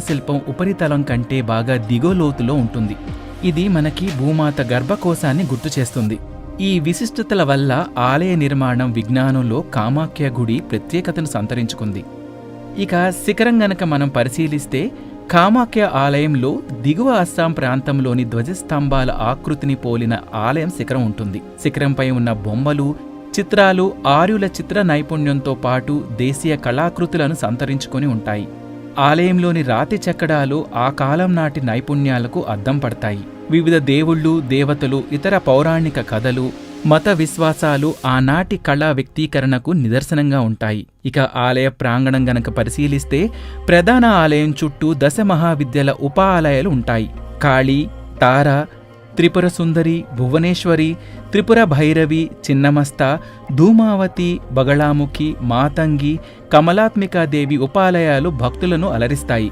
శిల్పం ఉపరితలం కంటే బాగా దిగువ లోతులో ఉంటుంది. ఇది మనకి భూమాత గర్భకోశాన్ని గుర్తు చేస్తుంది. ఈ విశిష్టతల వల్ల ఆలయ నిర్మాణం విజ్ఞానంలో కామాఖ్య గుడి ప్రత్యేకతను సంతరించుకుంది. ఇక శిఖరం గనక మనం పరిశీలిస్తే కామాఖ్య ఆలయంలో దిగువ అస్సాం ప్రాంతంలోని ధ్వజస్తంభాల ఆకృతిని పోలిన ఆలయం శిఖరం ఉంటుంది. శిఖరంపై ఉన్న బొమ్మలు, చిత్రాలు ఆర్యుల చిత్ర నైపుణ్యంతో పాటు దేశీయ కళాకృతులను సంతరించుకొని ఉంటాయి. ఆలయంలోని రాతి చెక్కడాలు ఆ కాలం నాటి నైపుణ్యాలకు అద్దం పడతాయి. వివిధ దేవుళ్ళు, దేవతలు, ఇతర పౌరాణిక కథలు, మత విశ్వాసాలు ఆనాటి కళా వ్యక్తీకరణకు నిదర్శనంగా ఉంటాయి. ఇక ఆలయ ప్రాంగణం గనక పరిశీలిస్తే ప్రధాన ఆలయం చుట్టూ 10 మహావిద్యల ఉప ఆలయాలు ఉంటాయి. కాళీ, తార, త్రిపుర సుందరి, భువనేశ్వరి, త్రిపుర భైరవి, చిన్నమస్త, ధూమావతి, బగళాముఖి, మాతంగి, కమలాత్మికాదేవి ఉపాలయాలు భక్తులను అలరిస్తాయి.